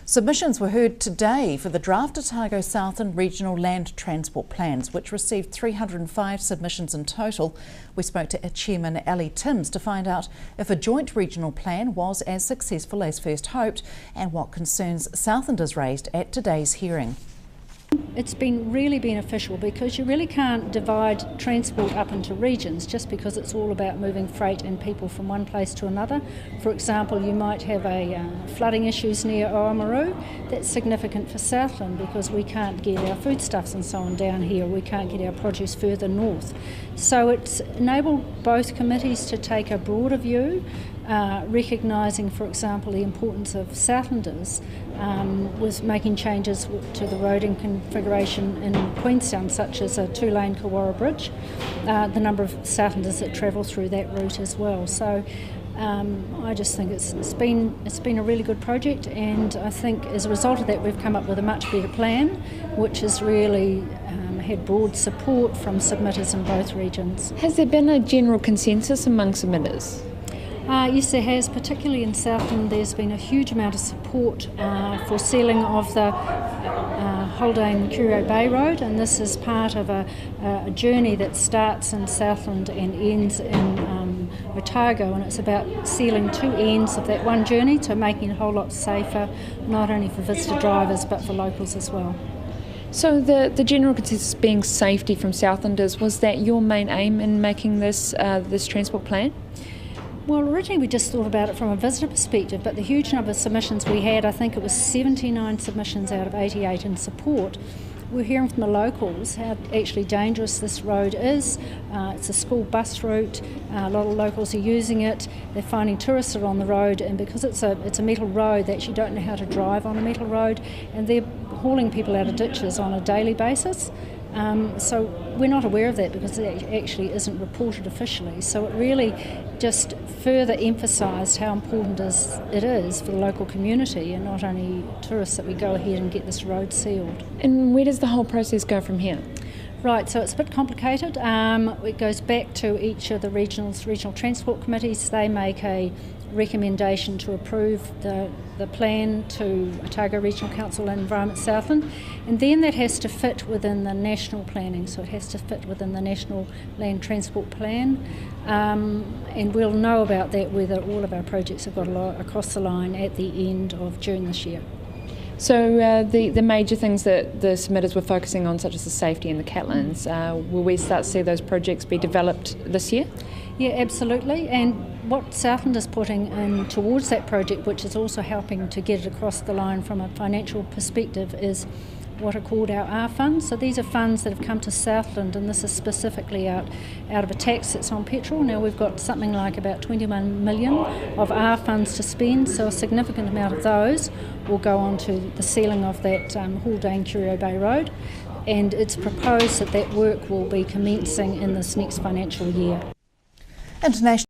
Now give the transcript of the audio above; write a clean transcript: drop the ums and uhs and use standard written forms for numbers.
Submissions were heard today for the draft Otago Southland Regional Land Transport Plans, which received 305 submissions in total. We spoke to Chairman Ali Timms to find out if a joint regional plan was as successful as first hoped and what concerns Southlanders raised at today's hearing. It's been really beneficial because you really can't divide transport up into regions just because it's all about moving freight and people from one place to another. For example, you might have flooding issues near Oamaru. That's significant for Southland because we can't get our foodstuffs and so on down here. We can't get our produce further north. So it's enabled both committees to take a broader view, recognising, for example, the importance of Southlanders was making changes to the roading configuration in Queenstown, such as a two-lane Kawara Bridge, the number of Southlanders that travel through that route as well. So I just think it's been a really good project, and I think as a result of that we've come up with a much better plan, which has really had broad support from submitters in both regions. Has there been a general consensus among submitters? Yes, there has, particularly in Southland. There's been a huge amount of support for sealing of the Haldane-Curio Bay Road, and this is part of a journey that starts in Southland and ends in Otago, and it's about sealing two ends of that one journey to making it a whole lot safer, not only for visitor drivers but for locals as well. So the general consensus being safety from Southlanders, was that your main aim in making this transport plan? Well, originally we just thought about it from a visitor perspective, but the huge number of submissions we had, I think it was 79 submissions out of 88 in support. We're hearing from the locals how actually dangerous this road is. It's a school bus route. A lot of locals are using it. They're finding tourists are on the road, and because it's a metal road, they actually don't know how to drive on a metal road, and they're hauling people out of ditches on a daily basis. So we're not aware of that because it actually isn't reported officially. So it really just further emphasised how important it is for the local community and not only tourists that we go ahead and get this road sealed. And where does the whole process go from here? Right, so it's a bit complicated. It goes back to each of the regional transport committees. They make a recommendation to approve the plan to Otago Regional Council and Environment Southland, and then that has to fit within the national planning, so it has to fit within the National Land Transport Plan, and we'll know about that whether all of our projects have got across the line at the end of June this year. So the major things that the submitters were focusing on, such as the safety and the catlands, will we start to see those projects be developed this year? Yeah, absolutely. And what Southland is putting in towards that project, which is also helping to get it across the line from a financial perspective, is what are called our R funds. So these are funds that have come to Southland, and this is specifically out of a tax that's on petrol. Now we've got something like about 21 million of R funds to spend, so a significant amount of those will go on to the sealing of that Haldane-Curio Bay Road, and it's proposed that work will be commencing in this next financial year. International